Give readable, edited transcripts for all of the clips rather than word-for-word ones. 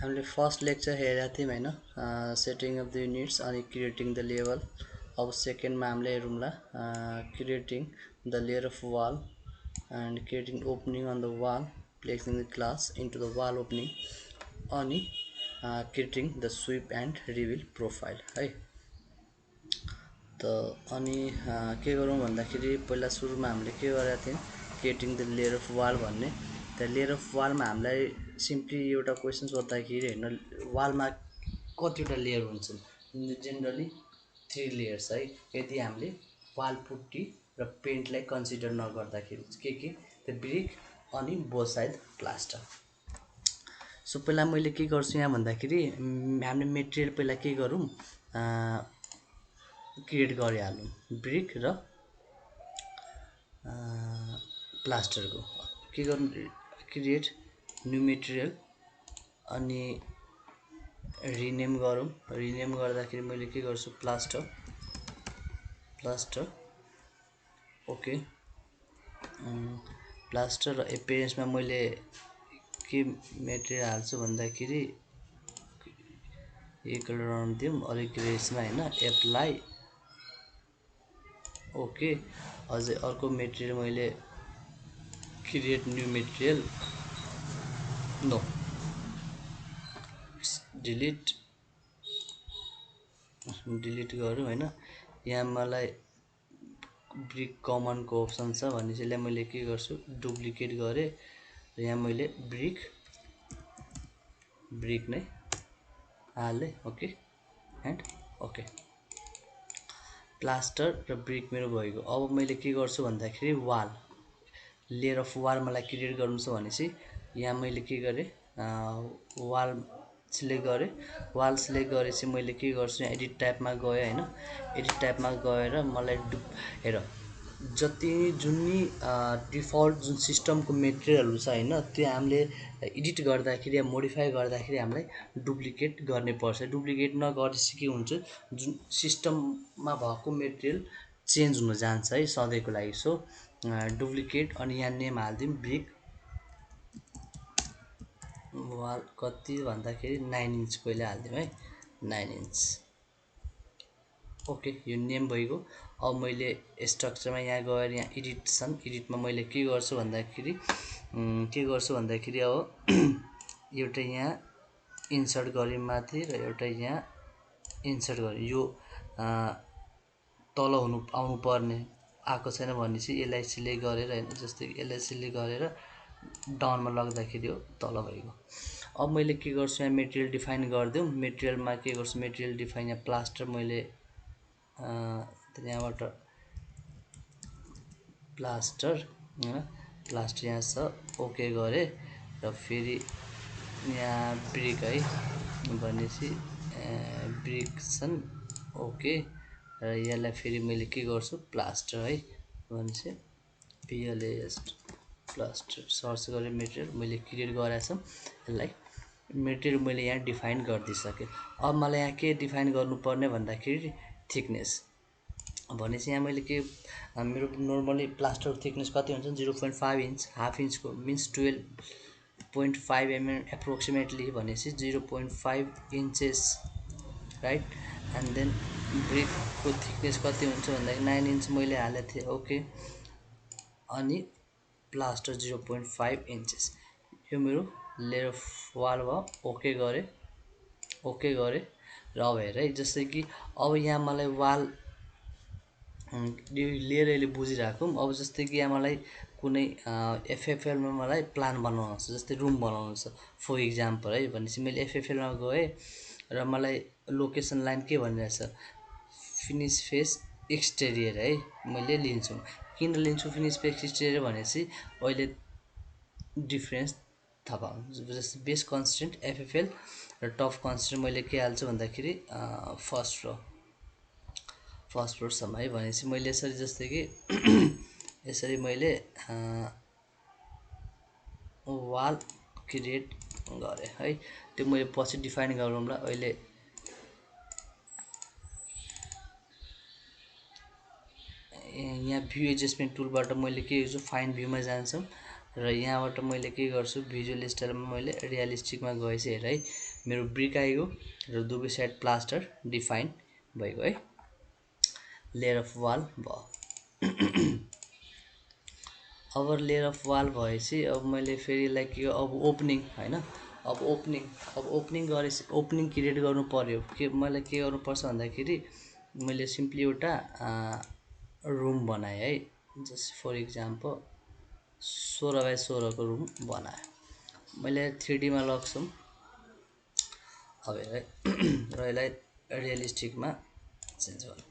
हामीले first lecture हेरेका थियौँ हैन, सेटिङ अफ द युनिट्स अनि क्रिएटिङ द लेभल। अब सेकेन्डमा हामीले हेरौँला creating the layer of wall and creating opening on the wall, placing the glass into the wall opening अनि creating the sweep and reveal profile है। त अनि के गरौँ भन्दाखेरि पहिला सुरुमा हामीले के गरेका थियौँ, creating the layer of wall भन्ने। त लेयर अफ वालमा हामीलाई सिम्पली एउटा क्वेसन सोद्धाखेरि हैन, वालमा कतिवटा लेयर हुन्छन्? जेनरली 3 लेयर्स है। यदि हामीले वाल पुट्टी र पेन्टलाई कन्सिडर नगर्दाखेरि के त ब्रिक अनि बोसाइड प्लास्टर। सो पहिला मैले के गर्छु यहाँ भन्दाखेरि हामीले मेटेरियल पहिला के गरौँ क्रिएट गरिहालौँ, ब्रिक र प्लास्टरको। के गर्नु, क्रिएट न्यू मेटेरियल अनि रिनेम गरौँ। रिनेम गर्दाखेरि मैले के गर्छु, प्लास्टर ओके। प्लास्टर र एपियरेन्समा मैले के मेटेरियल हाल्छु भन्दाखेरि यो कलर आउनु दिउँ, अलिक ग्रेसमा हैन, एप्लाई ओके। अझै अर्को मेटेरियल मैले create new material, no delete गरौँ हैन। यहाँ मलाई ब्रिक कमनको अप्सन छ भनेपछि यसलाई मैले के गर्छु, डुप्लिकेट गरेँ र यहाँ मैले ब्रिक नै हालेँ ओके एन्ड ओके। प्लास्टर र ब्रिक मेरो भइगयो। अब मैले के गर्छु भन्दाखेरि वाल, लेयर अफ वाल मलाई क्रिएट गर्नु छ भनेपछि यहाँ मैले के गरेँ, वाल सिलेक्ट गरेँ। वाल सिलेक्ट गरेपछि मैले के गर्छु, यहाँ एडिट टाइपमा गएँ हैन। एडिट टाइपमा गएर मलाई हेर जति जुन डिफल्ट जुन सिस्टमको मेटेरियलहरू छ हैन, त्यो हामीले एडिट गर्दाखेरि या मोडिफाई गर्दाखेरि हामीलाई डुप्लिकेट गर्ने पर्छ। डुप्लिकेट नगरेपछि के हुन्छ, जुन सिस्टममा भएको मेटेरियल चेन्ज हुन जान्छ है सधैँको लागि। सो डुप्लिकेट अनि यहाँ नेम हालिदिउँ ब्रिक वाल कति भन्दाखेरि 9 इन्च पहिले हालिदिउँ है, 9 इन्च ओके। यो नेम भइगयो। अब मैले स्ट्रक्चरमा यहाँ गएर यहाँ एडिटमा मैले के गर्छु भन्दाखेरि अब एउटा यहाँ इन्सर्ट गरेँ माथि र एउटा यहाँ इन्सर्ट गरेँ। यो तल आउनु पर्ने आएको छैन भनेपछि यसलाई सिलेक्ट गरेर हैन, जस्तै यसलाई सिलेक्ट गरेर डाउनमा लग्दाखेरि हो तल भइगयो। अब मैले के गर्छु, यहाँ मेटेरियल डिफाइन गरिदिउँ। मेटेरियलमा के गर्छु, मेटेरियल डिफाइन, यहाँ प्लास्टर मैले यहाँबाट प्लास्टर यहाँ छ ओके गरेँ र फेरि यहाँ ब्रिक है भनेपछि ब्रिक छन् ओके र यसलाई फेरि मैले के गर्छु, प्लास्टर है भनेपछि PLAS प्लास्टर सर्च गरेँ। मेटेरियल मैले क्रिएट गरेको छु, यसलाई मेटेरियल मैले यहाँ डिफाइन गरिदिइसकेँ। अब मलाई यहाँ के डिफाइन गर्नुपर्ने भन्दाखेरि थिकनेस भनेपछि यहाँ मैले के, मेरो नर्मली प्लास्टरको थिकनेस कति हुन्छ, 0.5 इन्च, हाफ इन्चको मिन्स 12.5 mm एप्रोक्सिमेटली भनेपछि 0.5 इन्चेस राइट। एन्ड देन ब्रिकको थिकनेस कति हुन्छ भन्दाखेरि 9 इन्च मैले हालेको थिएँ ओके। अनि प्लास्टर 0.5 इन्चेस। यो मेरो लेयर अफ वाल भयो, ओके गरेँ र अब हेर है, जस्तै कि अब यहाँ मलाई वाल लेयर अहिले बुझिरहेको। अब जस्तै कि यहाँ मलाई कुनै एफएफएलमा मलाई प्लान बनाउनु छ, जस्तै रुम बनाउनु छ फर इक्जाम्पल है भनेपछि मैले एफएफएलमा गएँ र मलाई लोकेसन लाइन के भनिरहेछ, फिनिस फेस एक्सटेरियर है मैले लिन्छु। किन लिन्छु फिनिस फेस एक्सटेरियर भनेपछि अहिले डिफ्रेन्स थाहा पाउनु। जस्तै बेस कन्स्टेन्ट एफएफएल र टप कन्स्टेन्ट मैले के हाल्छु भन्दाखेरि फर्स्ट फ्लोरसम्म है भनेपछि मैले यसरी, जस्तै कि यसरी मैले वाल क्रिएट गरेँ है। त्यो मैले पछि डिफाइन गरौँला। अहिले यहाँ भ्यू एडजस्टमेन्ट टुलबाट मैले के गर्छु, फाइन भ्यूमा जान्छौँ र यहाँबाट मैले के गर्छु, भिजुअल स्टाइलमा मैले रियलिस्टिकमा गएपछि हेर है, मेरो ब्रिक आइगयो र दुवै साइड प्लास्टर डिफाइन भइगयो है। लेयर अफ वाल भयो। अब लेयर अफ वाल भएपछि अब मैले फेरि यसलाई के अब ओपनिङ होइन, अब ओपनिङ गरेपछि ओपनिङ क्रिएट गर्नु पर्यो। के मैले के गर्नुपर्छ भन्दाखेरि मैले सिम्पली एउटा रुम बनाएँ है, जस्ट फर इक्जाम्पल 16 बाई 16 को रुम बनाएँ मैले 3D मा लग्छौँ। अब यसलाई र यसलाई रियलिस्टिकमा चेन्ज गर्नु।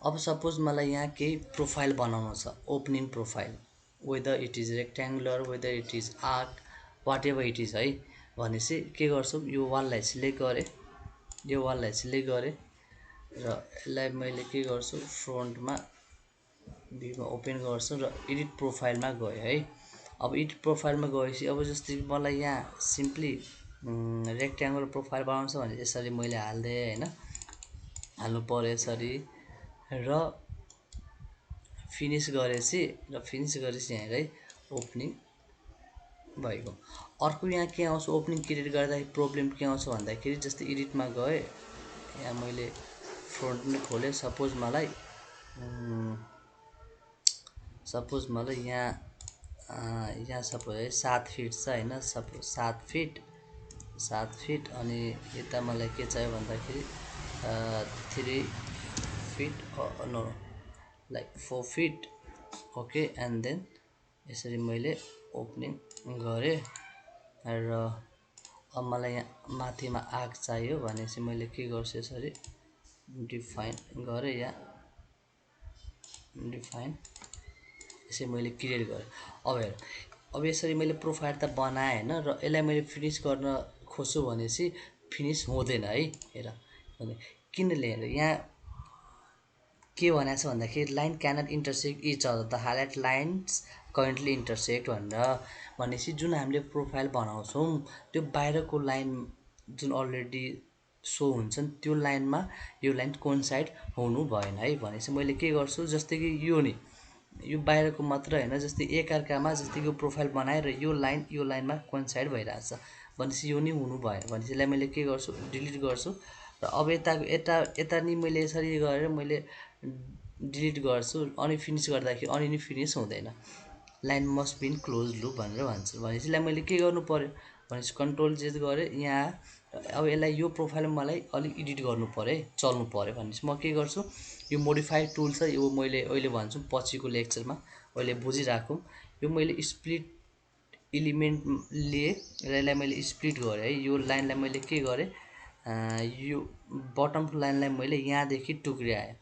अब सपोज मलाई यहाँ केही प्रोफाइल बनाउनु छ, opening profile, whether it is rectangular, whether it is arc, whatever it is है भनेपछि के गर्छु, यो वाललाई सिलेक्ट गरेँ, यो वाललाई सिलेक्ट गरेँ र यसलाई मैले के गर्छु फ्रन्टमा भ्यूमा ओपन गर्छु र एडिट प्रोफाइलमा गएँ है। अब एडिट प्रोफाइलमा गएपछि अब जस्तै मलाई यहाँ सिम्पली रेक्ट्याङ्गुलर प्रोफाइल बनाउँछ भने यसरी मैले हाल्दिएँ होइन, हाल्नु पर्यो यसरी र फिनिस गरेपछि यहाँ है ओपनिङ भएको। अर्को यहाँ के आउँछ ओपनिङ क्रिएट गर्दाखेरि प्रब्लम के आउँछ भन्दाखेरि जस्तै एडिटमा गएँ, यहाँ मैले फ्रन्ट पनि खोलेँ, सपोज मलाई यहाँ सपोज है 7 फिट छ होइन, सपोज 7 फिट अनि यता मलाई के चाहियो भन्दाखेरि 3 feet no like 4 feet okay. And then यसरी मैले ओपनिङ गरेँ र अब मलाई यहाँ माथिमा आर्क चाहियो भनेपछि मैले के गर्छु यसरी डिफाइन गरेँ, यहाँ डिफाइन यसरी मैले क्रिएट गरेँ। अब हेर अब यसरी मैले प्रोफाइल त बनाएँ होइन, र यसलाई मैले फिनिस गर्न खोज्छु भनेपछि फिनिस हुँदैन है। हेर किनले हेर यहाँ के भनेको छ भन्दाखेरि line cannot intersect each other, the highlight lines currently intersect भनेपछि जुन हामीले प्रोफाइल बनाउँछौँ त्यो बाहिरको लाइन जुन अलरेडी सो हुन्छ नि त्यो लाइनमा यो लाइन कोइन्साइड हुनु भएन है। भनेपछि मैले के गर्छु जस्तै कि यो बाहिरको मात्र होइन, जस्तै एकअर्कामा जस्तै यो प्रोफाइल बनाएँ र यो लाइनमा कोइन्साइड भइरहेछ भनेपछि यो नि हुनु भएन भनेपछि यसलाई मैले के गर्छु डिलिट गर्छु र अब यता नि मैले यसरी गरेर मैले डिलिट गर्छु अनि फिनिस गर्दाखेरि अनि नि फिनिस हुँदैन, line must been close loop भनेर भन्छु। भनेपछि यसलाई मैले के गर्नु पर्यो भनेपछि कन्ट्रोल जेज गरेँ यहाँ। अब यसलाई यो प्रोफाइलमा मलाई अलिक एडिट गर्नु पर्यो है, चल्नु पर्यो भनेपछि म के गर्छु यो मोडिफाई टुल छ, यो मैले अहिले भन्छु पछिको लेक्चरमा अहिले बुझिराखौँ। यो मैले स्प्लिट एलिमेन्ट लिएँ र यसलाई मैले स्प्लिट गरेँ है। यो लाइनलाई मैले के गरेँ यो बटम लाइनलाई मैले यहाँदेखि टुक्र्याएँ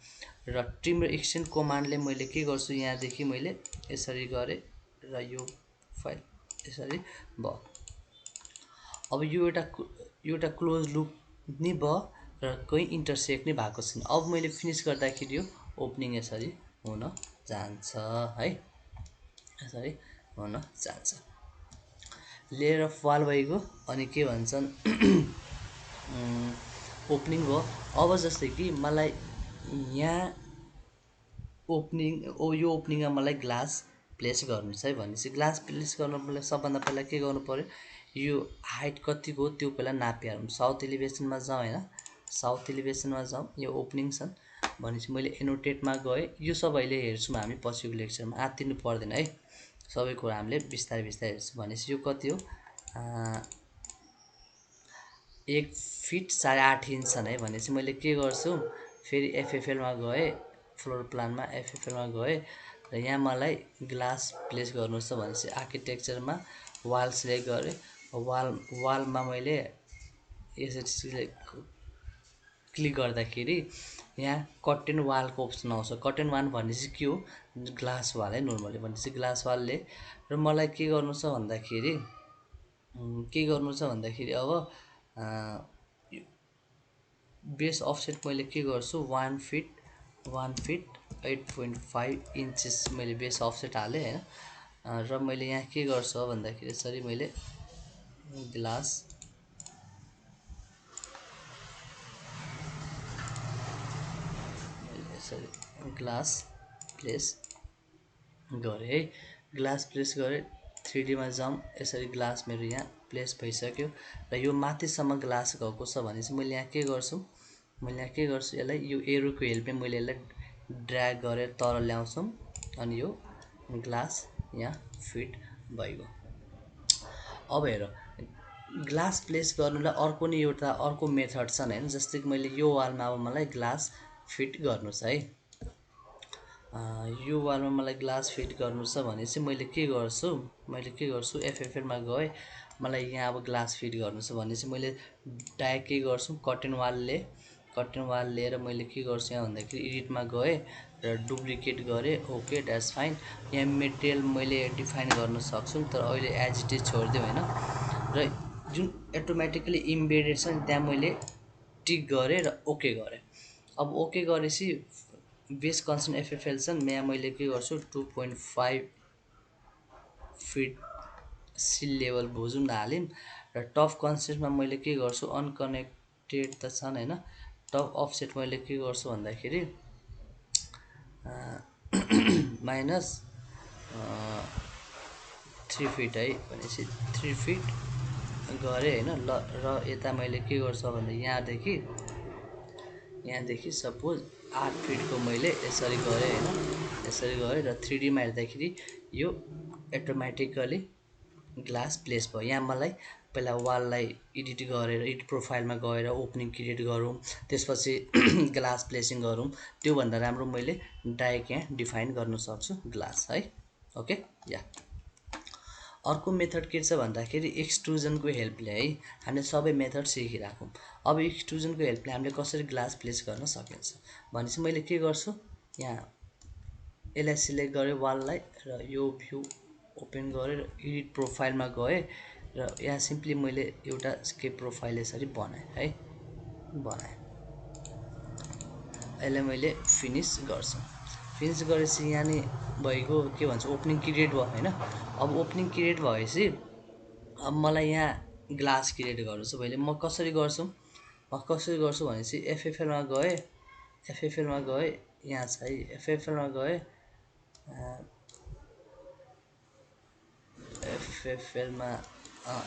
र ट्रिम र एक्सटेन्ड कमान्डले मैले के गर्छु यहाँदेखि मैले यसरी गरेँ र यो फाइल यसरी भयो। अब यो एउटा क्लोज लुप नि भयो र कोही इन्टरसेक्ट नै भएको छैन। अब मैले फिनिस गर्दाखेरि यो ओपनिङ यसरी हुन जान्छ है, यसरी हुन जान्छ। लेयर अफ वाल भइगयो अनि के भन्छन् ओपनिङ भयो। अब जस्तै कि मलाई यहाँ यो ओपनिङमा मलाई ग्लास प्लेस गर्नु छ है भनेपछि ग्लास प्लेस गर्नु मलाई सबभन्दा पहिला के गर्नु पर्यो, यो हाइट कतिको हो त्यो पहिला नापिहालौँ। साउथ एलिभेसनमा जाउँ होइन, साउथ एलिभेसनमा जाउँ, यो ओपनिङ छन् भनेपछि मैले एनोटेटमा गएँ। यो सब अहिले हेर्छौँ हामी पछिको लेक्चरमा, आत्तिनु पर्दैन है, सबै कुरा हामीले बिस्तारै हेर्छौँ। भनेपछि यो कति हो 1 फिट 8.5 इन्च छन् है भनेपछि मैले के गर्छु फेरि एफएफएलमा गएँ, फ्लोर प्लानमा एफएफएलमा गएँ र यहाँ मलाई ग्लास प्लेस गर्नु छ भनेपछि आर्किटेक्चरमा वाल सिलेक्ट गरेँ। वालमा मैले यसरी क्लिक गर्दाखेरि यहाँ कट वालको अप्सन आउँछ। कट वाल भनेपछि के हो ग्लास वाल है नर्मली भनेपछि ग्लास वालले र मलाई के गर्नु छ भन्दाखेरि अब बेस अफसेट मैले के गर्छु 1 फिट 8.5 इन्चेस मैले बेस अफसेट हालेँ होइन। र मैले यहाँ के गर्छु भन्दाखेरि यसरी मैले ग्लास प्लेस गरेँ है, ग्लास प्लेस गरेँ 3D मा जाउँ। यसरी ग्लास मेरो यहाँ प्लेस भइसक्यो र यो माथिसम्म ग्लास गएको छ भने चाहिँ मैले यहाँ के गर्छु, यसलाई यो एरोको हेल्पले मैले यसलाई ड्र्याग गरेर तल ल्याउँछु अनि यो ग्लास यहाँ फिट भइगयो। अब हेर, ग्लास प्लेस गर्नुलाई अर्को नि एउटा अर्को मेथड छन् हैन। जस्तै कि मैले यो वालमा अब मलाई ग्लास फिट गर्नु छ है। यो वालमा मलाई ग्लास फिट गर्नु छ भने चाहिँ मैले के गर्छु, एफएफएलमा गएँ। मलाई यहाँ अब ग्लास फिट गर्नु छ भने चाहिँ मैले डाइरेक्ट के गर्छु, कर्टेन वाल लिएर मैले के गर्छु यहाँ भन्दाखेरि एडिटमा गएँ र डुप्लिकेट गरेँ। Okay, that's fine. यहाँ मेटेरियल मैले डिफाइन गर्न सक्छु, तर अहिले एज इट इज छोडिदिउँ हैन। र जुन अटोमेटिकली इम्बेडेड छ नि त्यहाँ मैले टिक गरेँ र ओके गरेँ। अब ओके गरेपछि बेस कन्सर्न एफएफएल छन्, यहाँ मैले के गर्छु 2.5 फिट सिल लेभल भुजुम हालिम र टप कन्सेप्टमा मैले के गर्छु, अनकनेक्टेड त छन् हैन। टप अफसेट मैले के गर्छु भन्दाखेरि माइनस 3 फिट है भनेपछि 3 फिट गरेँ हैन। ल र यता मैले के गर्छु भन्दा यहाँदेखि सपोज 8 फिटको मैले यसरी गरेँ हैन, यसरी गरेँ र 3D मा हेर्दाखेरि यो अटोमेटिकली ग्लास प्लेस भयो। यहाँ मलाई पहिला वाललाई एडिट गरेर एडिट प्रोफाइलमा गएर ओपनिङ क्रिएट गरौँ, त्यसपछि ग्लास प्लेसिङ गरौँ। त्योभन्दा राम्रो मैले डाइरेक्ट यहाँ डिफाइन गर्न सक्छु ग्लास है। ओके, या अर्को मेथड के छ भन्दाखेरि एक्सट्रुजनको हेल्पले है। हामीले सबै मेथड सिकिराखौँ। अब एक्सट्रुजनको हेल्पले हामीले कसरी ग्लास प्लेस गर्न सकिन्छ भनेपछि मैले के गर्छु, यहाँ यसलाई सिलेक्ट गरेँ वाललाई र यो भ्यू ओपन गरेर एडिट प्रोफाइलमा गएँ र यहाँ सिम्पली मैले एउटा स्केप प्रोफाइल यसरी बनाएँ। यसलाई मैले फिनिस गर्छु। फिनिस गरेपछि यहाँ नि भइगयो के भन्छ ओपनिङ क्रिएट भयो हैन। अब ओपनिङ क्रिएट भएपछि अब मलाई यहाँ ग्लास क्रिएट गर्नु छ। मैले म कसरी गर्छु भनेपछि एफएफएलमा गएँ, यहाँ छ है, एफएफएलमा गएँ,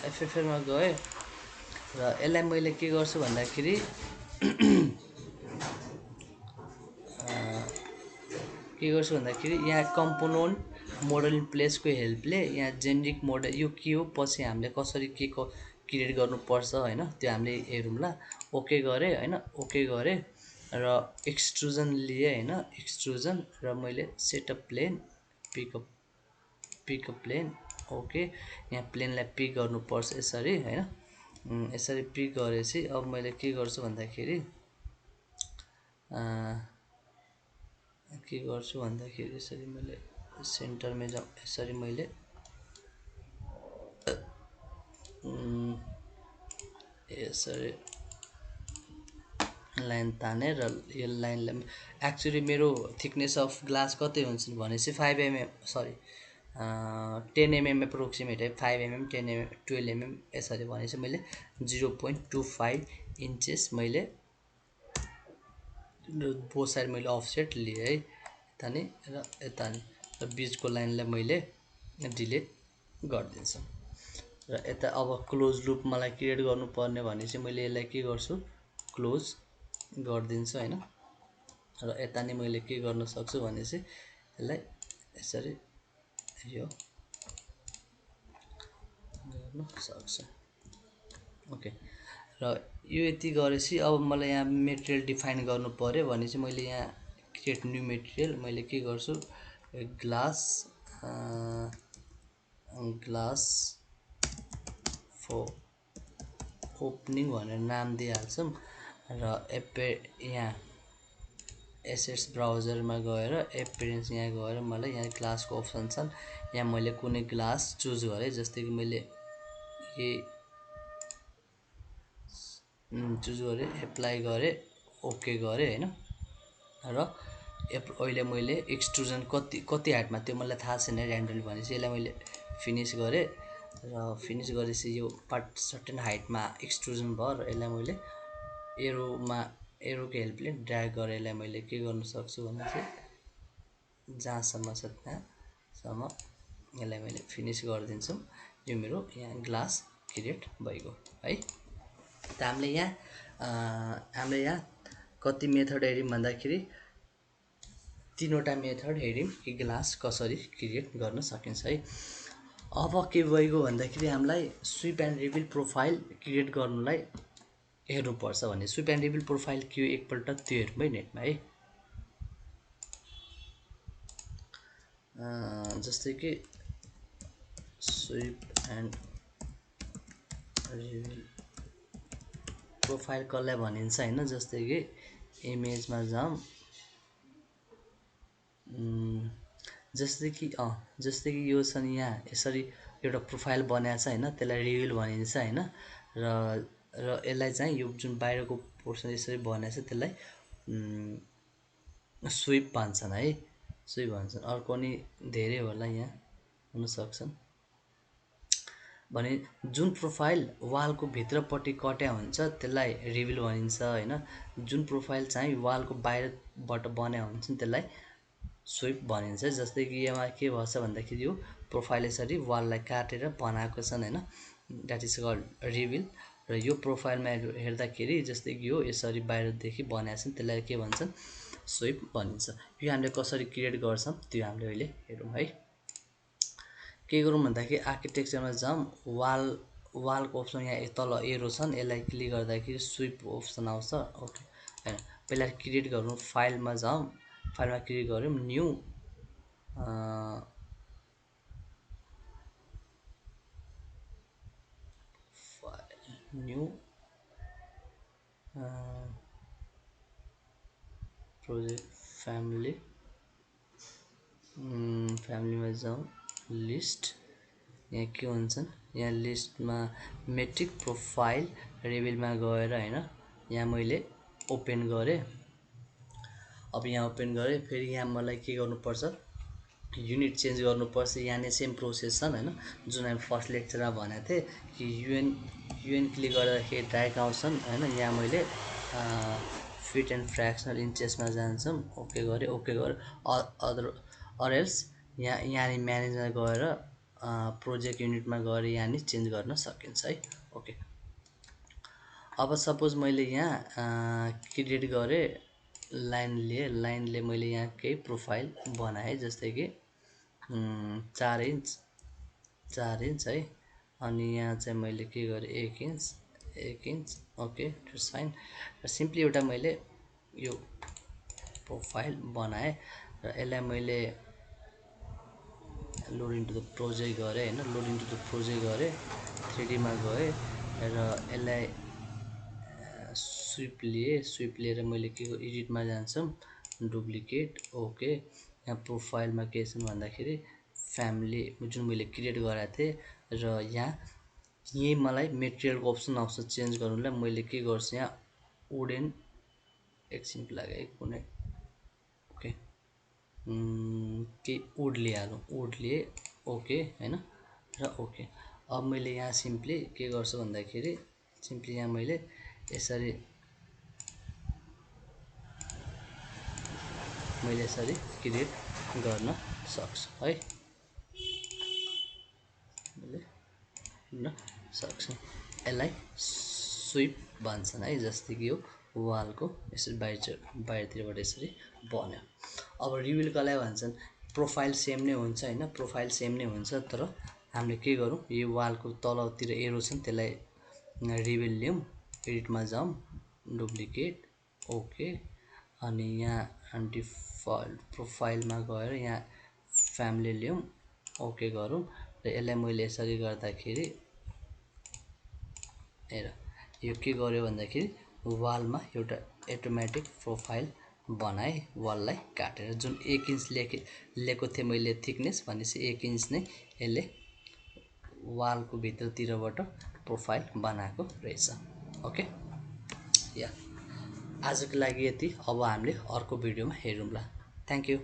एफएफएलमा गएँ र यसलाई मैले के गर्छु भन्दाखेरि यहाँ कम्पोनेन्ट मोडल इन प्लेसको हेल्पले यहाँ जेनेरिक मोडल यो के हो, पछि हामीले कसरी के को क्रिएट गर्नुपर्छ हैन, त्यो हामीले हेरौँला। ओके गरेँ हैन, ओके गरेँ र एक्सट्रुजन लिए हैन, एक्सट्रुजन र मैले setup plane pickup plane. Okay, यहाँ प्लेनलाई पिक गर्नुपर्छ यसरी हैन। यसरी पिक गरेपछि अब मैले के गर्छु भन्दाखेरि यसरी मैले सेन्टरमा जाउँ, यसरी मैले यसरी लाइन ताने र यो लाइनलाई एक्चुअली मेरो थिकनेस अफ ग्लास कति हुन्छ भनेपछि 5 mm सरी 10 mm एप्रोक्सिमेट है, 5 mm 10 mm 12 mm यसरी भनेपछि मैले 0.25 इन्चेस मैले बोथ साइड मैले अफसेट लिएँ है, यता नि र यता नि, र बिचको लाइनलाई मैले डिलिट गरिदिन्छु। र यता अब क्लोज लुप मलाई क्रिएट गर्नुपर्ने भने चाहिँ मैले यसलाई के गर्छु, क्लोज गरिदिन्छु हैन। र यता नि मैले के गर्न सक्छु भने चाहिँ यसलाई यसरी यो गर्न सक्छु। ओके, र यो यति गरेपछि अब मलाई यहाँ मेटेरियल डिफाइन गर्नु पर्यो भने चाहिँ मैले यहाँ क्रिएट न्यू मेटेरियल मैले के गर्छु, ग्लास फर ओपनिङ भनेर नाम दिइहाल्छौँ र यहाँ एसेट्स ब्राउजरमा गएर एपियरेन्स यहाँ गएर मलाई यहाँ ग्लासको अप्सन छन्, यहाँ मैले कुनै ग्लास चुज गरेँ। जस्तै कि मैले चुज गरेँ, एप्लाई गरेँ, ओके गरेँ हैन। र अहिले मैले एक्सट्रुजन कति हाइटमा त्यो मलाई थाहा छैन ऱ्यान्डमली भनेपछि यसलाई मैले फिनिस गरेँ र फिनिस गरेपछि यो पार्ट सर्टेन हाइटमा एक्सट्रुजन भयो र यसलाई मैले एरोको हेल्पले ड्र्याग गरेर यसलाई मैले के गर्न सक्छु भने चाहिँ जहाँसम्म छ त्यहाँसम्म यसलाई मैले फिनिस गरिदिन्छु। यो मेरो यहाँ ग्लास क्रिएट भइगयो है। त हामीले यहाँ कति मेथड हेऱ्यौँ भन्दाखेरि तीनवटा मेथड हेऱ्यौँ कि ग्लास कसरी क्रिएट गर्न सकिन्छ है। अब के भइगयो भन्दाखेरि हामीलाई sweep and reveal profile create गर्नुलाई हेर्नुपर्छ भने स्विप एन्ड रिभिल प्रोफाइल के हो एकपल्ट त्यो हेरौँ है नेटमा है। जस्तै कि स्विप एन्ड रिभिल प्रोफाइल कसलाई भनिन्छ होइन। जस्तै कि इमेजमा जाउँ, जस्तै कि यो छ नि यहाँ यसरी एउटा प्रोफाइल बनाएको छ होइन, त्यसलाई रिभिल भनिन्छ होइन। र यसलाई चाहिँ यो जुन बाहिरको पोर्सन यसरी बनाएको छ त्यसलाई स्विप भन्छन् है, स्विप भन्छन्। अर्को नि धेरै होला यहाँ हुनसक्छन्। भने जुन प्रोफाइल वालको भित्रपट्टि कट्या हुन्छ त्यसलाई रिभिल भनिन्छ होइन। जुन प्रोफाइल चाहिँ वालको बाहिरबाट बनाएको हुन्छ त्यसलाई स्विप भनिन्छ। जस्तै कि यसमा के भएछ भन्दाखेरि यो प्रोफाइल यसरी वाललाई काटेर बनाएको छन् होइन, द्याट इज कल्ड रिभिल। र यो प्रोफाइलमा हेर्दाखेरि जस्तै कि यो यसरी बाहिरदेखि बनाएको छन् त्यसलाई के भन्छन्, स्विप भनिन्छ। यो हामीले कसरी क्रिएट गर्छौँ त्यो हामीले अहिले हेरौँ है। के गरौँ भन्दाखेरि आर्किटेक्चरमा जाउँ, वालको अप्सन यहाँ तल एरो छन्, यसलाई क्लिक गर्दाखेरि स्विप अप्सन आउँछ। ओके होइन, पहिला क्रिएट गरौँ, फाइलमा जाउँ, फाइलमा क्लिक गरौँ, न्यू न्यू प्रोजेक्ट फ्यामिलीमा जाउँ, लिस्ट यहाँ के हुन्छन्, यहाँ लिस्टमा मेट्रिक प्रोफाइल रिभिलमा गएर होइन यहाँ मैले ओपन गरेँ। अब यहाँ ओपन गरेँ, फेरि यहाँ मलाई के गर्नुपर्छ, युनिट चेन्ज गर्नुपर्छ। यहाँ नै सेम प्रोसेस छन् होइन, जुन हामी फर्स्ट लेक्चरमा भनेको थिएँ कि युएन क्लिक गर्दाखेरि ड्र्याग आउँछन् होइन। यहाँ मैले फिट एन्ड फ्र्याक्सनल इन्चेसमा जान्छौँ, ओके गरेँ, ओके गरेँ। अरेल्स यहाँनिर म्यानेजमा गएर प्रोजेक्ट युनिटमा गएर यहाँनिर चेन्ज गर्न सकिन्छ है। ओके, अब सपोज मैले यहाँ क्रिएट गरेँ, लाइनले मैले यहाँ केही प्रोफाइल बनाएँ। जस्तै कि 4 इन्च है। अनि यहाँ चाहिँ मैले के गरेँ, 1 इन्च। Okay, it's fine. र सिम्पली एउटा मैले यो प्रोफाइल बनाएँ र यसलाई मैले लोडिङ टु द प्रोजेक्ट गरेँ होइन, लोडिङ टु द प्रोजेक्ट गरेँ, 3D मा गएँ र यसलाई स्विप लिएर मैले के एडिटमा जान्छौँ, डुप्लिकेट। ओके, यहाँ प्रोफाइलमा के छन् भन्दाखेरि फ्यामिली जुन मैले क्रिएट गरेको थिएँ र यहीँ मलाई मेटेरियलको अप्सन आउँछ चेन्ज गर्नुलाई। मैले के गर्छु, यहाँ वुडेन एकछिनको लागि है कुनै ओके के वुड लिइहालौँ, वुड लिएँ, ओके होइन र ओके। अब मैले यहाँ सिम्पली के गर्छु भन्दाखेरि सिम्पली यहाँ मैले यसरी क्रिएट गर्न सक्छु है, यसलाई स्विप भन्छन् है। जस्तै कि यो वालको यसरी बाहिरतिरबाट यसरी बन्यो। अब रिभिल कसलाई भन्छन्, प्रोफाइल सेम नै हुन्छ होइन, प्रोफाइल सेम नै हुन्छ। तर हामीले के गरौँ, यो वालको तलतिर एरो छन् त्यसलाई रिभिल ल्याउँ, एडिटमा जाउँ, डुप्लिकेट, ओके। अनि यहाँ डिफल्ट प्रोफाइलमा गएर यहाँ फ्यामिली ल्याउँ, ओके गरौँ। र यसलाई मैले यसरी गर्दाखेरि हेर यो के गर्यो भन्दाखेरि वालमा एउटा अटोमेटिक प्रोफाइल बनाएँ, वाललाई काटेर। जुन 1 इन्च लिएको थिएँ मैले थिकनेस, भनेपछि 1 इन्च नै यसले वालको भित्रतिरबाट प्रोफाइल बनाएको रहेछ। ओके, या आजको लागि यति। अब हामीले अर्को भिडियोमा हेरौँला। Thank you.